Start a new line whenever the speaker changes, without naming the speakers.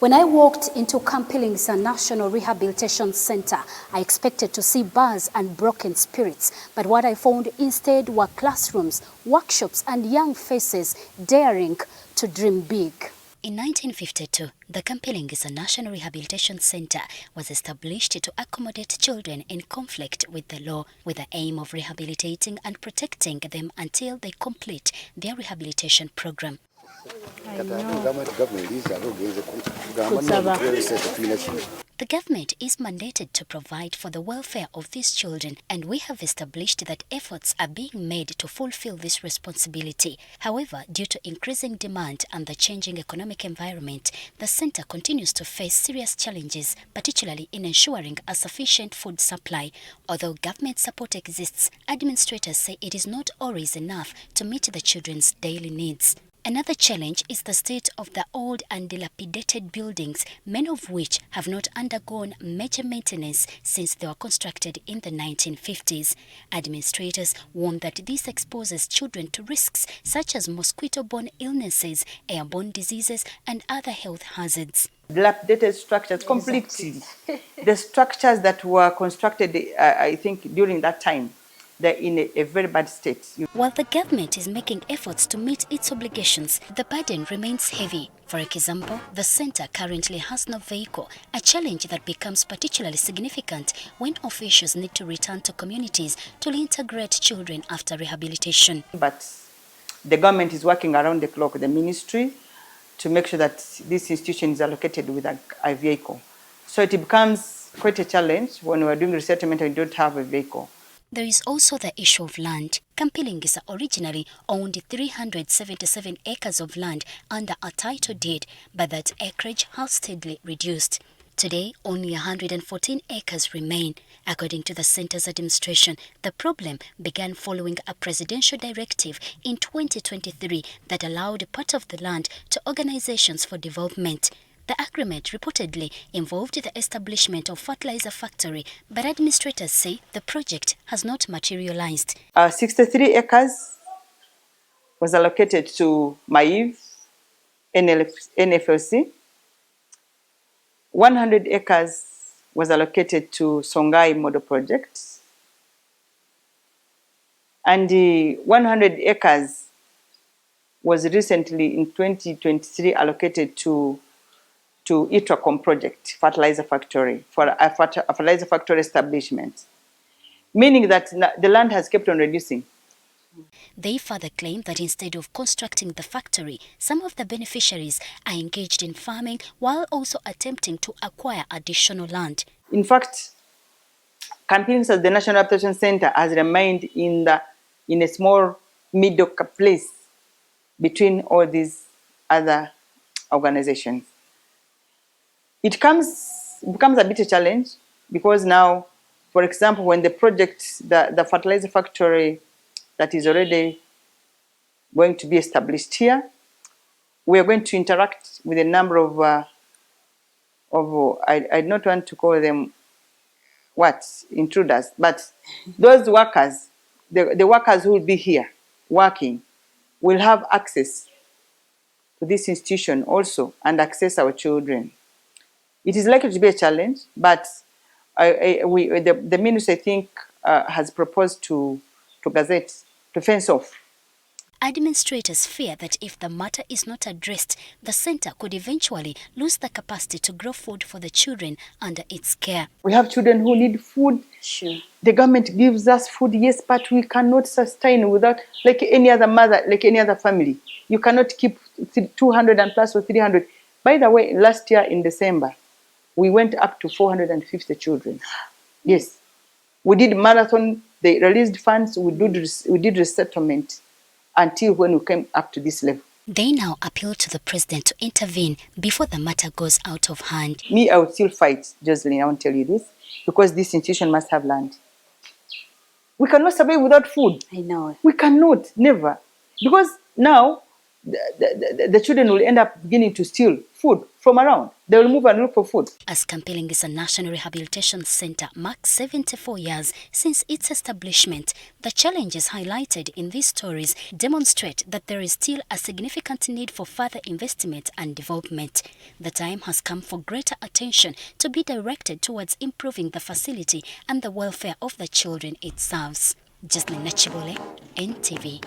When I walked into Kampiringisa Rehabilitation Centre, I expected to see bars and broken spirits, but what I found instead were classrooms, workshops and young faces daring to dream big. In 1952, the Kampiringisa Rehabilitation Centre was established to accommodate children in conflict with the law, with the aim of rehabilitating and protecting them until they complete their rehabilitation program. The government is mandated to provide for the welfare of these children, and we have established that efforts are being made to fulfill this responsibility. However, due to increasing demand and the changing economic environment, the centre continues to face serious challenges, particularly in ensuring a sufficient food supply. Although government support exists, administrators say it is not always enough to meet the children's daily needs. Another challenge is the state of the old and dilapidated buildings, many of which have not undergone major maintenance since they were constructed in the 1950s. Administrators warn that this exposes children to risks such as mosquito-borne illnesses, airborne diseases, and other health hazards.
Dilapidated structures, completely. The structures that were constructed, I think, during that time, they're in a very bad state.
While the government is making efforts to meet its obligations, the burden remains heavy. For example, the centre currently has no vehicle, a challenge that becomes particularly significant when officials need to return to communities to reintegrate children after rehabilitation.
But the government is working around the clock, the ministry, to make sure that this institution is allocated with a vehicle. So it becomes quite a challenge when we're doing resettlement and we don't have a vehicle.
There is also the issue of land. Kampiringisa originally owned 377 acres of land under a title deed, but that acreage has steadily reduced. Today, only 114 acres remain. According to the centre's administration, the problem began following a presidential directive in 2023 that allowed part of the land to organizations for development. The agreement reportedly involved the establishment of fertilizer factory, but administrators say the project has not materialized.
63 acres was allocated to MAIV, NFLC. 100 acres was allocated to Songhai Model Project. And 100 acres was recently in 2023 allocated to Itracom project, fertilizer factory, for a fertilizer factory establishment, meaning that the land has kept on reducing.
They further claim that instead of constructing the factory, some of the beneficiaries are engaged in farming while also attempting to acquire additional land.
In fact, Kampiringisa, the National Rehabilitation Centre, has remained in a small middle place between all these other organizations. It becomes a bit of a challenge because now, for example, when the project, the fertilizer factory that is already going to be established here, we are going to interact with a number of I don't want to call them intruders, but those workers, the workers who will be here working, will have access to this institution also and access our children. It is likely to be a challenge, but the minister, I think, has proposed to gazette, to fence off.
Administrators fear that if the matter is not addressed, the centre could eventually lose the capacity to grow food for the children under its care.
We have children who need food.
Sure.
The government gives us food, yes, but we cannot sustain without, like any other mother, like any other family. You cannot keep 200 and plus or 300. By the way, last year in December, we went up to 450 children. Yes. We did marathon, they released funds, we did resettlement until when we came up to this level.
They now appeal to the president to intervene before the matter goes out of hand.
Me, I would still fight, Jocelyn, I want to tell you this, because this institution must have land. We cannot survive without food.
I know.
We cannot, never. Because now, the children will end up beginning to steal food from around. They will move and look for food.
As Kampiringisa National Rehabilitation Centre marks 74 years since its establishment, the challenges highlighted in these stories demonstrate that there is still a significant need for further investment and development. The time has come for greater attention to be directed towards improving the facility and the welfare of the children it serves. Jocelyn Nachibole, NTV.